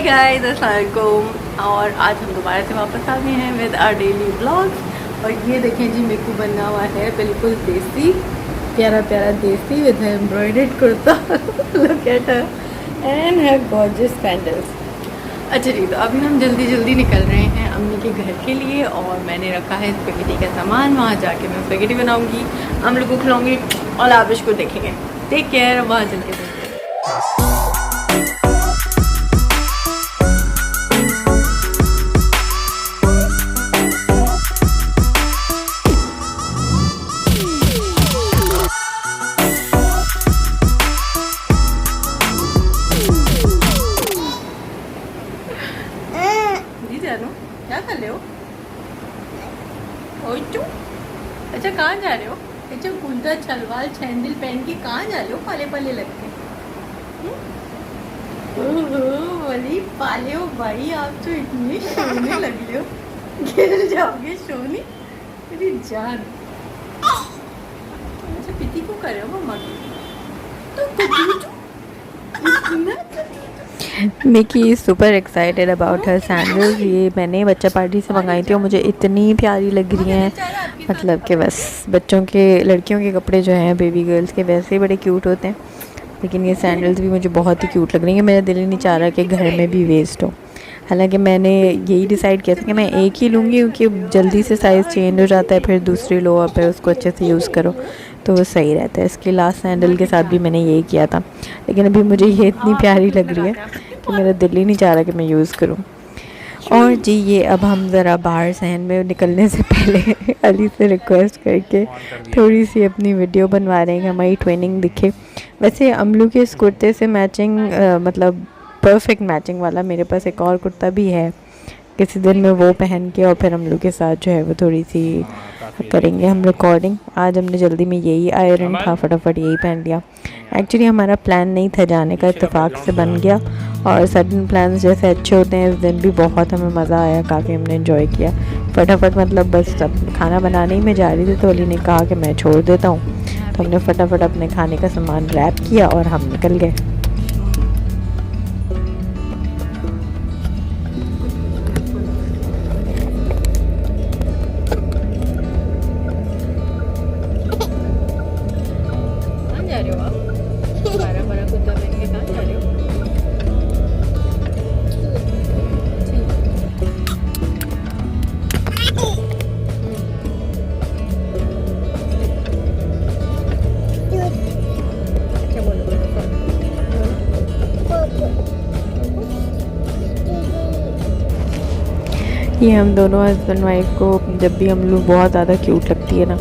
Guys, अस्सलाम वालेकुम। और आज हम दोबारा से वापस आ गए हैं विद आवर डेली व्लॉग्स। और ये देखें जी, मेरे को बना हुआ है बिल्कुल देसी, प्यारा प्यारा देसी with embroidered kurta. Look at her and her gorgeous sandals. अच्छा जी, तो अभी हम जल्दी जल्दी निकल रहे हैं अम्मी के घर के लिए। और मैंने रखा है स्पेगेटी का सामान, वहाँ जाके मैं स्पेगेटी बनाऊँगी, हम लोगों को खिलाऊँगी और आप इसको देखेंगे। टेक केयर, वहाँ चल के देखेंगे। क्या कर रहे हो? अच्छा, कहाँ जा रहे हो? अच्छा, कुर्ता शलवार सैंडल पहन के कहाँ जा रहे हो? पाले पाले लगते वही पाले हो भाई, आप तो इतने सोने लगे हो, गिर जाओगे सोनी मेरी जान। अच्छा, पीती को कर रहे हो मम्मा की? तो Mickey is super excited about her sandals. ये मैंने बच्चा पार्टी से मंगाई थी और मुझे इतनी प्यारी लग रही हैं, मतलब कि बस बच्चों के, लड़कियों के कपड़े जो हैं बेबी गर्ल्स के वैसे ही बड़े क्यूट होते हैं, लेकिन ये सैंडल्स भी मुझे बहुत ही क्यूट लग रही हैं। मेरा दिल ही नहीं चाह रहा कि घर में भी वेस्ट हो। हालांकि मैंने यही डिसाइड किया था कि मैं एक ही लूँगी, क्योंकि जल्दी से साइज़ चेंज हो जाता है, फिर दूसरी लो और फिर उसको अच्छे से यूज़ करो तो वो सही रहता है। इसके लास्ट सैंडल के साथ भी मैंने यही किया था, लेकिन अभी मुझे ये इतनी प्यारी लग रही है कि मेरा दिल ही नहीं चाह रहा कि मैं यूज़ करूं। और जी, ये अब हम ज़रा बाहर सहन में निकलने से पहले अली से रिक्वेस्ट करके थोड़ी सी अपनी वीडियो बनवा रहे हैं कि हमारी ट्विनिंग दिखे। वैसे अमलू के इस कुर्ते से मैचिंग, मतलब परफेक्ट मैचिंग वाला मेरे पास एक और कुर्ता भी है। किसी दिन में वो पहन के और फिर हम लोग के साथ जो है वो थोड़ी सी करेंगे हम रिकॉर्डिंग। आज हमने जल्दी में यही आयरन था, फटाफट यही पहन लिया। एक्चुअली हमारा प्लान नहीं था जाने का, इत्तेफाक से बन गया। और सडन प्लान्स जैसे अच्छे होते हैं, इस दिन भी बहुत हमें मज़ा आया, काफ़ी हमने एंजॉय किया। फटाफट मतलब बस सब खाना बनाने ही में जा रही थी तो अली ने कहा कि मैं छोड़ देता हूँ, तो हमने फटाफट अपने खाने का सामान रैप किया और हम निकल गए। ये हम दोनों हस्बैंड वाइफ को जब भी हम लोग बहुत ज़्यादा क्यूट लगती है ना,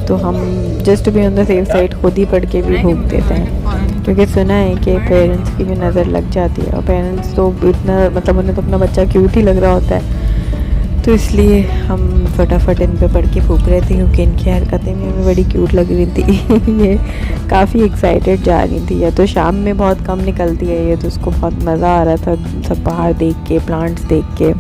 तो हम just to be on the safe side खुद ही पढ़ के भी भूख देते हैं, क्योंकि सुना है कि पेरेंट्स की भी नज़र लग जाती है। और पेरेंट्स तो इतना, मतलब उन्हें तो अपना बच्चा क्यूट ही लग रहा होता है, तो इसलिए हम फटाफट इन पे पढ़ के फूक रहे थे, क्योंकि इनकी हरकतें भी हमें बड़ी क्यूट लग रही थी। ये काफ़ी एक्साइटेड जा रही थी। या तो शाम में बहुत कम निकलती है ये, तो उसको बहुत मज़ा आ रहा था सब बाहर देख के, प्लांट्स देख के।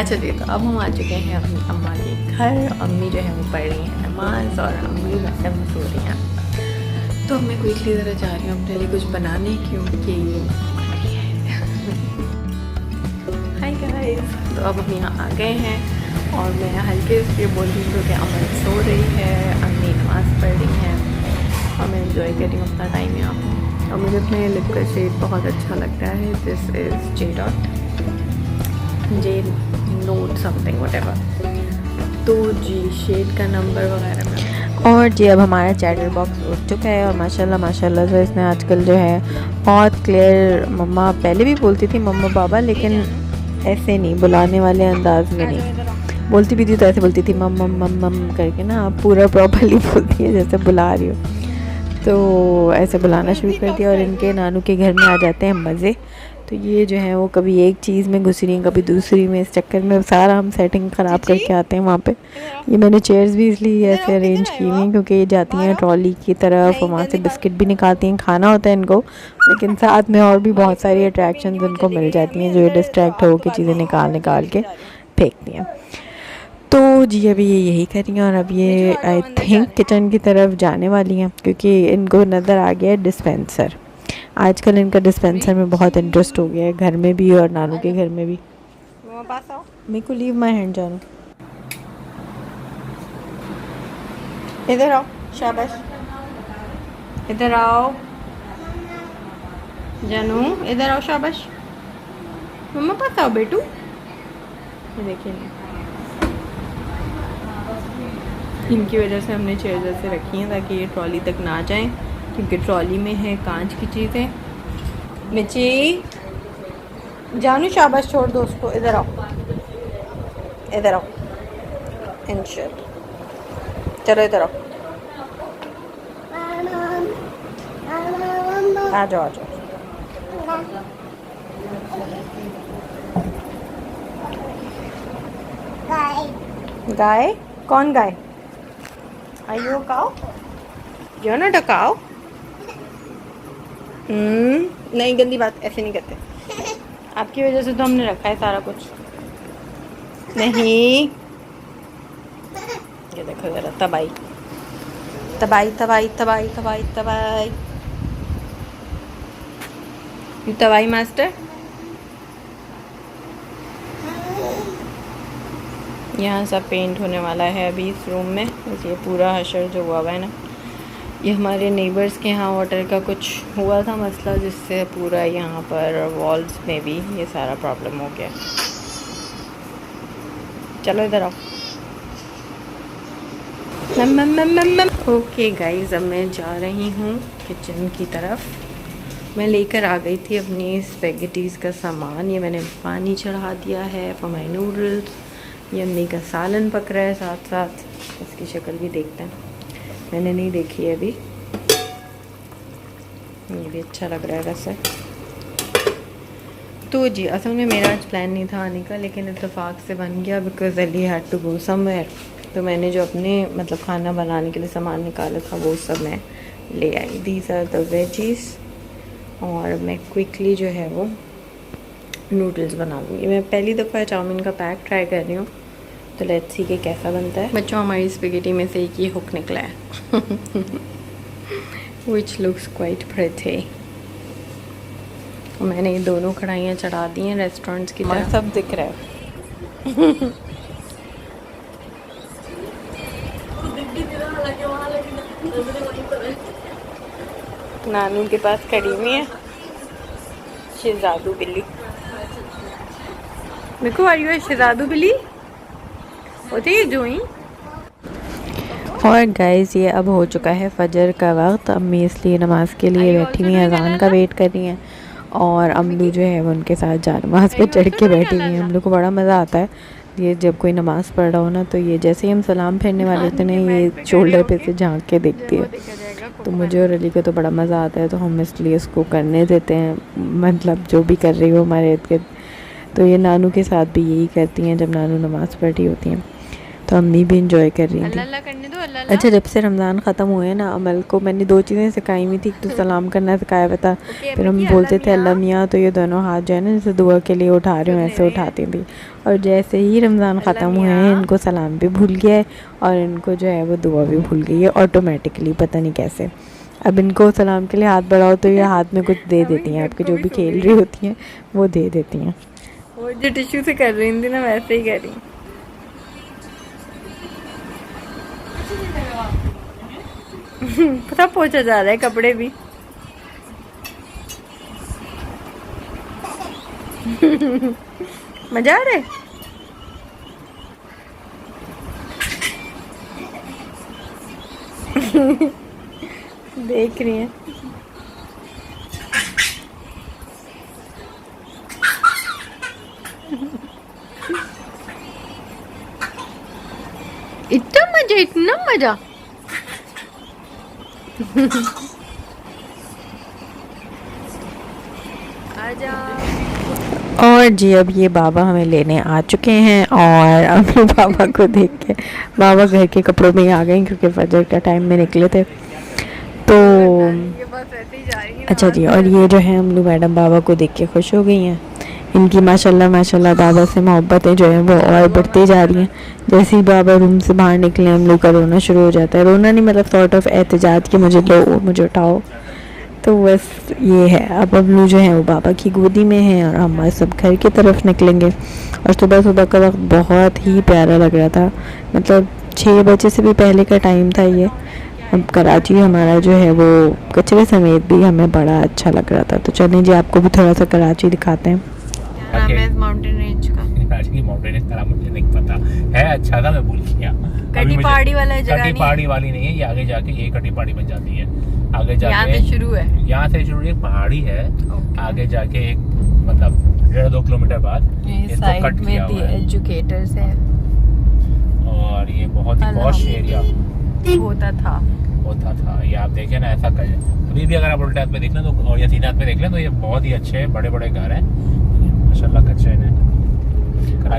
अच्छा जी, तो अब हम आ चुके हैं अपनी अम्मा के घर। अम्मी जो है वो पढ़ रही हैं नमाज और अम्मी मैडम सो रही हैं। तो मैं क्विकली ज़रा जा रही हूँ अपने लिए कुछ बनाने, क्योंकि हाय गाइस, तो अब हम यहाँ आ गए हैं और मैं हल्के से बोल रही हूँ कि अम्मा सो रही है, अम्मी नमाज पढ़ रही हैं और मैं इंजॉय कर रही हूँ अपना टाइम यहाँ पर। और मुझे अपने लिप का शेड बहुत अच्छा लगता है। This is J dot J note something whatever. तो जी, शेड का नंबर वगैरह में। और जी, अब हमारा चैटर बॉक्स उठ चुका है और माशाल्लाह माशाल्लाह से इसने आजकल जो है बहुत क्लियर, मम्मा पहले भी बोलती थी मम्मा पापा, लेकिन ऐसे नहीं, बुलाने वाले अंदाज में नहीं बोलती भी थी, तो ऐसे बोलती थी मम मम मम मम करके ना। आप पूरा प्रॉपरली बोलती है जैसे बुला रही हो, तो ऐसे बुलाना शुरू कर दिया। और इनके नानू के घर में आ जाते हैं मज़े। तो ये जो है वो कभी एक चीज़ में घुस रही हैं, कभी दूसरी में, इस चक्कर में सारा हम सेटिंग ख़राब करके आते हैं वहाँ पे। ये मैंने चेयर्स भी इसलिए ऐसे अरेंज की हुई हैं क्योंकि ये जाती हैं ट्रॉली की तरफ और वहाँ से बिस्किट भी निकालती हैं, खाना होता है इनको, लेकिन साथ में और भी बहुत सारी अट्रैक्शंस इनको मिल जाती हैं जो ये डिस्ट्रैक्ट हो के चीज़ें निकाल के फेंकती हैं। तो जी अभी ये यही कर रही हैं और अब ये आई थिंक किचन की तरफ जाने वाली हैं क्योंकि इनको नज़र आ गया है डिस्पेंसर। आजकल इनका डिस्पेंसर में बहुत इंटरेस्ट हो गया है, घर में भी और नानू के घर में भी। मेरे को लीव माई हैंड जानू, इधर आओ, शाबाश, इधर आओ जानू, इधर आओ, शाबाश, मम्मा पास आओ बेटू। ये देखिए इनकी वजह से हमने चेयर जैसे रखी हैं ताकि ये ट्रॉली तक ना जाएं, क्योंकि ट्रॉली में है कांच की चीज़ें। मिची, जानू शाबाश, छोड़ दो उसको, इधर आओ, इधर आओ, इंशाल्लाह, चलो इधर आओ, आ जाओ, आ जाओ। गाय, कौन गाय? आयो काओ, जो ना टकाओ। नहीं, गंदी बात, ऐसे नहीं करते। आपकी वजह से तो हमने रखा है सारा कुछ। नहीं, ये देखो जरा, तबाही तबाही तबाही तबाही तबाही तबाही, यू तबाही मास्टर। यहाँ सब पेंट होने वाला है अभी इस रूम में। ये पूरा हशर जो हुआ है ना, ये हमारे नेबर्स के यहाँ वाटर का कुछ हुआ था मसला, जिससे पूरा यहाँ पर वॉल्स में भी ये सारा प्रॉब्लम हो गया। चलो इधर आओ। ओके गाइस, अब मैं जा रही हूँ किचन की तरफ। मैं लेकर आ गई थी अपनी स्पेगेटीज़ का सामान। ये मैंने पानी चढ़ा दिया है फॉर माई नूडल्स। ये अम्मी का सालन पक रहा है साथ साथ। इसकी शक्ल भी देखते हैं, मैंने नहीं देखी है अभी। ये भी अच्छा लग रहा है वैसे तो। जी असल में मेरा आज प्लान नहीं था आने का, लेकिन इत्तेफाक से बन गया because Ali had to go somewhere. तो मैंने जो अपने मतलब खाना बनाने के लिए सामान निकाला था वो सब मैं ले आई। दीज आर द वेजीज, और मैं क्विकली जो है वो नूडल्स बना लूँगी। मैं पहली दफ़ा चाउमीन का पैक ट्राई कर रही हूँ, तो लेट्स सी कि कैसा बनता है। बच्चों, हमारी स्पेगेटी में से एक ही हुक निकला है विच लुक्स क्वाइट प्रिटी। मैंने ये दोनों कढ़ाइयाँ चढ़ा दी हैं रेस्टोरेंट्स की तरह। सब दिख रहा है नानू के पास खड़ी हुई है शहजादू बिल्ली। देखो, आर यू शहजादू बिल्ली होती है जो ही। और गाइस, ये अब हो चुका है फजर का वक्त। अम्मी इसलिए नमाज के लिए बैठी हुई हैं, अज़ान का वेट कर रही हैं, और अम्मू जो है वो उनके साथ जा नमाज पे चढ़ के बैठी हुई हैं। हम लोग को बड़ा मज़ा आता है ये जब कोई नमाज़ पढ़ रहा हो ना, तो ये जैसे ही हम सलाम फेरने वाले होते हैं ये शोल्डर पे से झांक के देखती है। तो मुझे और अली को तो बड़ा मज़ा आता है, तो हम इसलिए इसको करने देते हैं, मतलब जो भी कर रही हो हमारे इर्द गिर्द। तो ये नानू के साथ भी यही करती हैं जब नानू नमाज़ पढ़ रही होती हैं। तो अम्मी भी इंजॉय कर रही थी। अच्छा, जब से रमज़ान ख़त्म हुए ना, अमल को मैंने 2 चीज़ें सिखाई हुई थी। तो सलाम करना सिखाया हुआ था, फिर हम बोलते थे अल्लाह मियाँ, तो ये दोनों हाथ जो है ना जैसे दुआ के लिए उठा रहे हो ऐसे उठाती थी। और जैसे ही रमज़ान ख़त्म हुए हैं इनको सलाम भी भूल गया है और इनको जो है वो दुआ भी भूल गई है ऑटोमेटिकली, पता नहीं कैसे। अब इनको सलाम के लिए हाथ बढ़ाओ तो ये हाथ में कुछ दे देती हैं, आपकी जो भी खेल रही होती हैं वो दे देती हैं। वो जो टिश्यू से कर रही थी ना वैसे ही कर रही। पता पोछा जा रहा है कपड़े भी मजा आ रहा है। देख रही है इतना मजा आजा। और जी अब ये बाबा हमें लेने आ चुके हैं, और अब बाबा को देख के बाबा घर के कपड़ों में ही आ गए क्योंकि फजर का टाइम में निकले थे। तो अच्छा जी, और ये जो है अमलू मैडम बाबा को देख के खुश हो गई हैं। इनकी माशाल्लाह माशाल्लाह बाबा से मोहब्बतें जो हैं वो और बढ़ती जा रही हैं। जैसे ही बाबा रूम से बाहर निकले हम लोग का रोना शुरू हो जाता है। रोना नहीं मतलब सॉर्ट ऑफ एहतजाज कि मुझे लो, मुझे उठाओ। तो बस ये है, अब अबलू जो है वो बाबा की गोदी में है और हम सब घर की तरफ निकलेंगे। और सुबह सुबह का वक्त बहुत ही प्यारा लग रहा था, मतलब 6 बजे से भी पहले का टाइम था ये। अब कराची हमारा जो है वो कचरे समेत भी हमें बड़ा अच्छा लग रहा था। तो चलें जी आपको भी थोड़ा सा कराची दिखाते हैं। नाम है इस माउंटेन रेंज का? कराची माउंटेन रेंज का मुझे नहीं पता है, अच्छा था मैं भूल गया। कटी पहाड़ी वाला जगह नहीं है, कटी पहाड़ी वाली नहीं है ये, आगे जाके ये कटी पहाड़ी बन जाती है। आगे जाके यहाँ से शुरू है, यहाँ से शुरू एक पहाड़ी है। आगे जाके एक मतलब 1.5-2 किलोमीटर बाद इसको कट किया हुआ है। एजुकेटर्स है और ये बहुत ही पॉश एरिया होता था ये आप देखें ना, ऐसा कर अभी भी अगर आप उल्टे हाथ में देख लें तो और या सीधे हाथ में देख लें तो ये बहुत ही अच्छे बड़े बड़े घर हैं माशाल्लाह, कच्चे ने।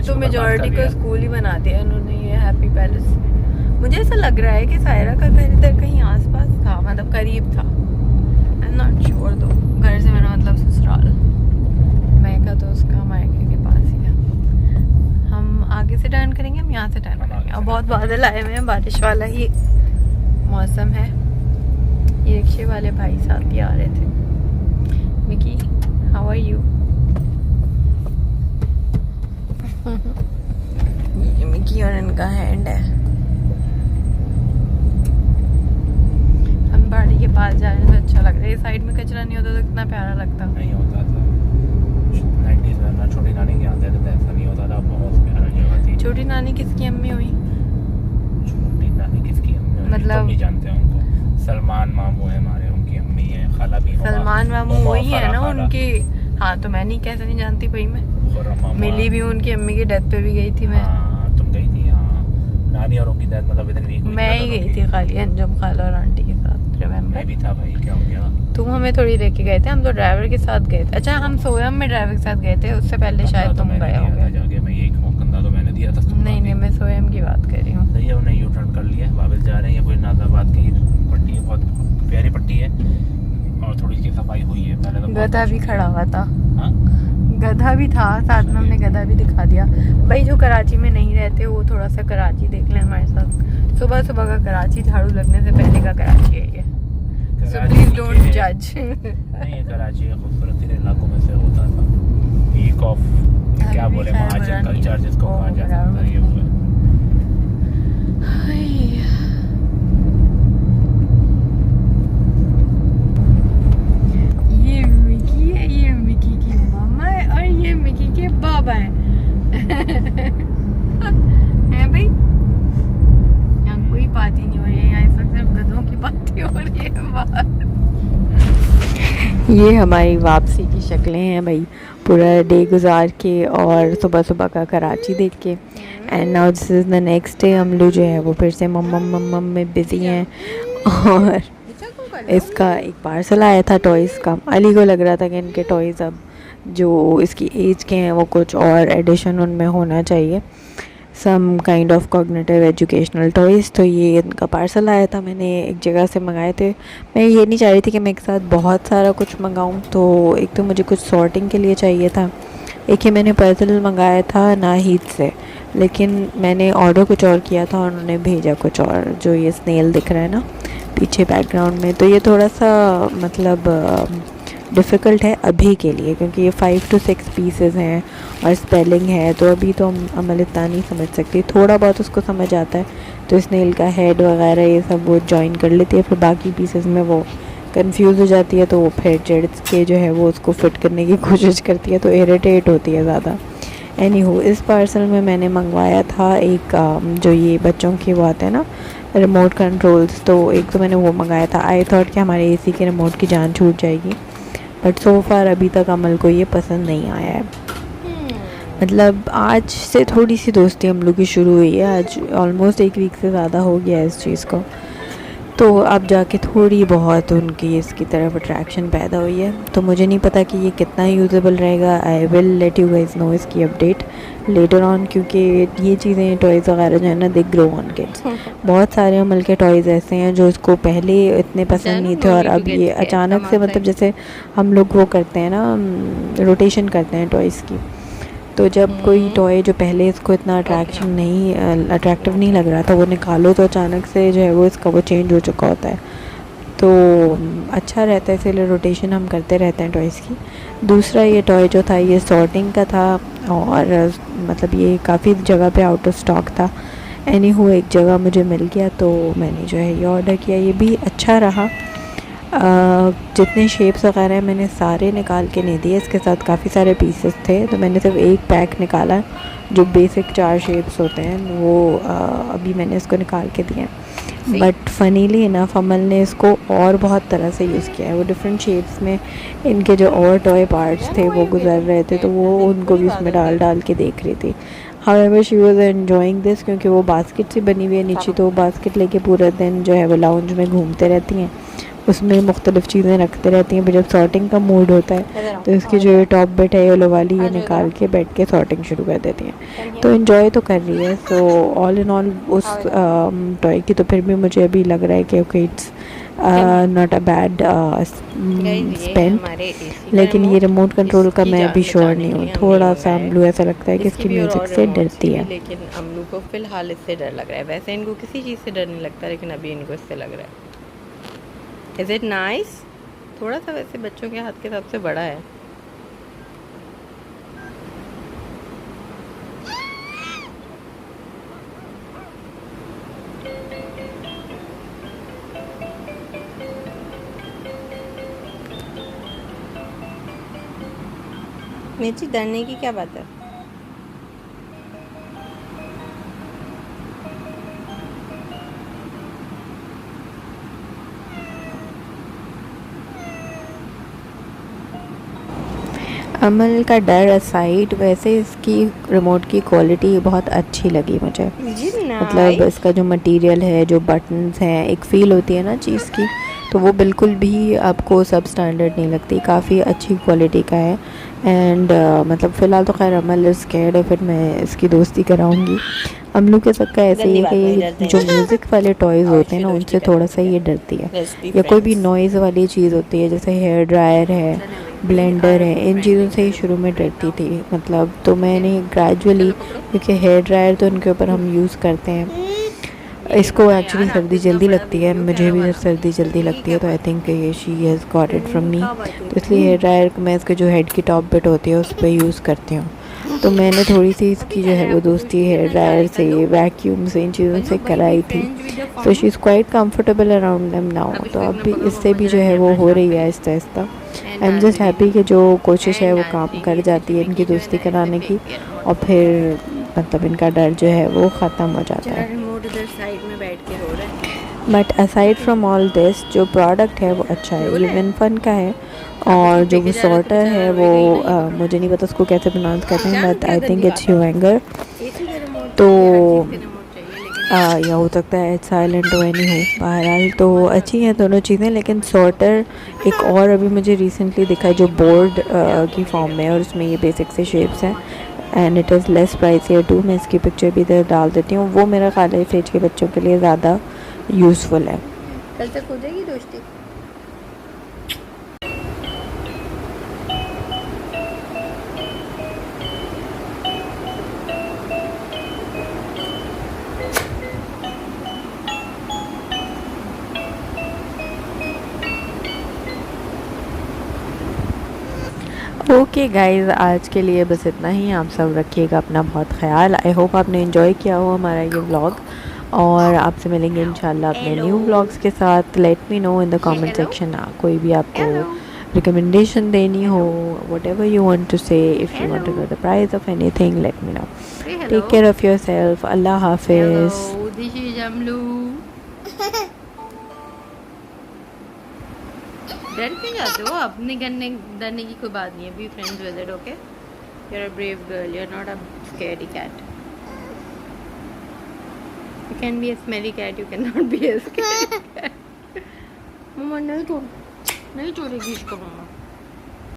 तो मेजॉरिटी को स्कूल ही बना दिया उन्होंने, ये हैप्पी पैलेस। मुझे ऐसा लग रहा है कि सायरा का घर इधर कहीं आसपास था, मतलब करीब था। आई एम नॉट श्योर दो, घर से मेरा मतलब ससुराल, मैं का तो उसका मायके के पास ही है। हम आगे से टर्न करेंगे, हम यहाँ से टर्न करेंगे। और बहुत बादल आए हुए हैं, बारिश वाला ही मौसम है। ये रिक्शे वाले भाई साहब भी आ रहे थे। Mickey, how are you? ये मिकी और इनका हैंड है। हम पहाड़ी के पास जा रहे हैं तो अच्छा लग रहा है। इस साइड में कचरा नहीं होता तो कितना प्यारा लगता। नहीं होता था 90s में ना, छोटी नानी के आते थे ऐसा नहीं होता था, बहुत प्यारा जगह थी। छोटी नानी किसकी अम्मी हुई? छोटी नानी किसकी अम्मी हुई मतलब नहीं जानते हैं उनको। सलमान मामू है हमारे, उनकी अम्मी है, खाला भी। सलमान मामू वही है ना उनकी? हाँ तो मैं नहीं, कैसे नहीं जानती भाई, मैं मिली भी उनकी अम्मी की डेथ पे भी गई थी मैं। हाँ तुम गई थी? हाँ नानी और उनकी डेथ मतलब इतनी वीक। मैं ही गई थी खाली अंजुम खाला और आंटी के साथ। मैं भी था भाई, क्या हो गया? तुम हमें थोड़ी लेके गए थे, हम तो ड्राइवर के साथ गए थे। अच्छा हम सोयम में ड्राइवर के साथ गए थे, उससे पहले शायद तुम गए होगे। जाके मैं यही कहूँ, कंधा तो मैंने दिया था। नहीं मैं सोयम की बात कर रही हूँ। सही है, उन्हें यू टर्न कर लिया, वापस जा रहे हैं। ये कोई नाजाबाद की पट्टी है, बहुत प्यारी पट्टी है और थोड़ी सी सफाई हुई है। पहले तो गधा भी खड़ा हुआ था। हाँ गधा भी था साथ में, हमने गधा भी दिखा दिया। भाई जो कराची में नहीं रहते वो थोड़ा सा कराची देख लें हमारे साथ। सुबह सुबह का कराची, झाड़ू लगने से पहले का कराची है ये। So please don't judge. नहीं ये कराची के खूबसूरत इलाकों में से होता था। पीक ऑफ क्या बोले महाजन कल्चर जिसको कहा जाता है, ये हुआ। ये मिकी है, ये मिकी की मामा है और ये मिकी के बाबा है। हैं भाई? यहाँ कोई पार्टी नहीं हो रही है, यहाँ इस वक्त सिर्फ गधों की पार्टी हो रही है बाहर। ये हमारी वापसी की शक्लें हैं भाई, पूरा डे गुजार के और सुबह सुबह का कराची देख के। And now this is the next day. हम लोग जो है वो फिर से मम्म में बिज़ी हैं। और इसका एक पार्सल आया था टॉयज़ का। अली को लग रहा था कि इनके टॉयज़ अब जो इसकी एज के हैं वो कुछ और एडिशन उनमें होना चाहिए, some kind of cognitive educational toys. तो ये इनका पार्सल आया था, मैंने एक जगह से मंगाए थे। मैं ये नहीं चाह रही थी कि मैं एक साथ बहुत सारा कुछ मंगाऊं, तो एक तो मुझे कुछ सॉर्टिंग के लिए चाहिए था, एक ही मैंने पार्सल मंगाया था नाहीद से, लेकिन मैंने ऑर्डर कुछ और किया था और उन्होंने भेजा कुछ और। जो ये स्नेल दिख रहा है ना पीछे बैकग्राउंड में, तो ये थोड़ा सा मतलब डिफ़िकल्ट है अभी के लिए, क्योंकि ये 5 to 6 पीसेस हैं और स्पेलिंग है, तो अभी तो हम अमल इतना नहीं समझ सकती। थोड़ा बहुत उसको समझ आता है, तो स्नेल का हेड वगैरह ये सब वो जॉइन कर लेती है, फिर बाकी पीसेस में वो कंफ्यूज हो जाती है, तो वो फिर जेड्स के जो है वो उसको फिट करने की कोशिश करती है, तो इरिटेट होती है ज़्यादा। एनीहो, इस पार्सल में मैंने मंगवाया था एक जो ये बच्चों के वो आते हैं ना रिमोट कंट्रोल्स, तो एक तो मैंने वो मंगाया था। आई थॉट कि हमारे AC के रिमोट की जान छूट जाएगी, बट सो फार अभी तक अमल को ये पसंद नहीं आया है। मतलब आज से थोड़ी सी दोस्ती हम लोग की शुरू हुई है, आज ऑलमोस्ट 1 वीक से ज़्यादा हो गया है इस चीज़ को, तो अब जाके थोड़ी बहुत उनकी इसकी तरफ अट्रैक्शन पैदा हुई है। तो मुझे नहीं पता कि ये कितना यूजेबल रहेगा। I will let you guys know इसकी अपडेट लेटर ऑन, क्योंकि ये चीज़ें टॉयज़ वगैरह जो है ना दे ग्रो ऑन किड्स। बहुत सारे अमल के टॉयज़ ऐसे हैं जो इसको पहले इतने पसंद नहीं थे और अब ये अचानक से, मतलब जैसे हम लोग वो करते हैं ना, रोटेशन करते हैं टॉयज़ की, तो जब कोई टॉय जो पहले इसको इतना अट्रैक्टिव नहीं लग रहा था वो निकालो तो अचानक से जो है वो इसका वो चेंज हो चुका होता है। तो अच्छा रहता है, इसलिए रोटेशन हम करते रहते हैं टॉयज़ की। दूसरा ये टॉय जो था ये सॉर्टिंग का था और मतलब ये काफ़ी जगह पे आउट ऑफ स्टॉक था। एनीहू एक जगह मुझे मिल गया तो मैंने जो है ये ऑर्डर किया। ये भी अच्छा रहा। जितने शेप्स वगैरह हैं मैंने सारे निकाल के नहीं दिए, इसके साथ काफ़ी सारे पीसेस थे तो मैंने सिर्फ एक पैक निकाला। जो बेसिक 4 शेप्स होते हैं वो अभी मैंने इसको निकाल के दिए। बट फ़नीली इनफ अमल ने इसको और बहुत तरह से यूज़ किया है। वो डिफरेंट शेप्स में इनके जो और टॉय पार्ट्स थे वो गुजर रहे थे तो वो उनको भी उसमें डाल के देख रही थी। However she was enjoying this, क्योंकि वो बास्केट से बनी हुई है नीचे, तो वो बास्केट लेके पूरा दिन जो है वो लाउंज में घूमते रहती हैं, उसमें मुख्तलिफ़ चीज़ें रखते रहती हैं। फिर जब सॉर्टिंग का मूड होता है तो इसकी जो ये टॉप बिट है येलो वाली, ये निकाल के बैठ के सॉर्टिंग शुरू कर देती हैं। तो इन्जॉय तो कर रही है। सो ऑल इन ऑल उस टॉय की तो फिर भी मुझे अभी लग रहा है कि okay it's not a bad spend, लेकिन ये रिमोट कंट्रोल का मैं अभी श्योर नहीं हूँ। थोड़ा सा अमलू ऐसा लगता है कि इसकी म्यूज़िक से डरती है। लेकिन अमलू को फ़िलहाल इससे डर लग रहा है। वैसे इनको किसी चीज़ से डर नहीं लगता, लेकिन अभी इनको इससे लग रहा है। Is it nice? थोड़ा सा वैसे बच्चों के हाथ के हिसाब से बड़ा है। मिर्ची डरने की क्या बात है? अमल का डर असाइड, वैसे इसकी रिमोट की क्वालिटी बहुत अच्छी लगी मुझे। मतलब इसका जो मटेरियल है, जो बटन्स हैं, एक फ़ील होती है ना चीज़ की, तो वो बिल्कुल भी आपको सब स्टैंडर्ड नहीं लगती, काफ़ी अच्छी क्वालिटी का है। एंड मतलब फ़िलहाल तो खैर अमल इज़ स्कैर्ड है, फिर मैं इसकी दोस्ती कराऊंगी। अमलू के सब का ऐसे ही है कि जो म्यूज़िक वाले टॉयज़ होते हैं ना उनसे थोड़ा सा ये डरती है, या कोई भी नॉइज़ वाली चीज़ होती है जैसे हेयर ड्रायर है, ब्लेंडर है, इन चीज़ों से ही शुरू में डरती थी। मतलब तो मैंने ग्रेजुअली, क्योंकि हेयर ड्रायर तो इनके ऊपर हम यूज़ करते हैं, इसको एक्चुअली सर्दी जल्दी लगती है, मुझे भी सर्दी जल्दी लगती है, तो I think she has got it from me. तो इसलिए हेयर ड्रायर को मैं इसके जो हेड की टॉप बिट होती है उस पर यूज़ करती हूँ। तो मैंने थोड़ी सी इसकी जो है वो दोस्ती हेयर ड्रायर से, वैक्यूम से, इन चीज़ों से कराई थी। तो she is quite comfortable around them now. तो अब भी इससे भी जो है वो हो रही है Aahista Aahista. I am just happy कि जो कोशिश है वो काम कर जाती है इनकी दोस्ती कराने की, और फिर मतलब इनका डर जो है वो ख़त्म हो जाता है। साइड में बैठ के रो रहा है। But aside from all this जो प्रोडक्ट है वो अच्छा है, ये विनफन का है। और जो वो सॉर्टर है वो मुझे नहीं पता उसको कैसे प्रोनाउंस करते हैं, बट आई थिंक इट्स ह्यूएंगर। तो या हो सकता है इट्स साइलेंट हो, एनी हो, बहरहाल तो अच्छी हैं दोनों चीज़ें। लेकिन सॉर्टर एक और अभी मुझे रिसेंटली दिखा है जो बोर्ड की फॉर्म में है और उसमें ये बेसिक से शेप्स हैं, and it is less pricier too. मैं इसकी पिक्चर भी इधर डाल देती हूँ। वो मेरा ख्याल है इस एज के बच्चों के लिए ज़्यादा यूज़फुल है। कल तक हो जाएगी दोस्ती। ओके गाइज़, आज के लिए बस इतना ही। आप सब रखिएगा अपना बहुत ख्याल। आई होप आपने इन्जॉय किया हो हमारा ये व्लॉग, और आपसे मिलेंगे इंशाल्लाह अपने न्यू व्लॉग्स के साथ। Let me know in the comment section कोई भी आपको रिकमेंडेशन देनी हो, whatever you want to say, if you want to know the price of anything, let me know. Take care of yourself. अल्लाह हाफिज़। This is Amlu. डर क्यों जाते हो? अपने डरने की कोई बात नहीं है। Be friends with it, okay? You are a brave girl, you are not a scary cat. You can be a smelly cat, you cannot be a scary cat. मम्मा नहीं छोड़ेगी इसको मम्मा।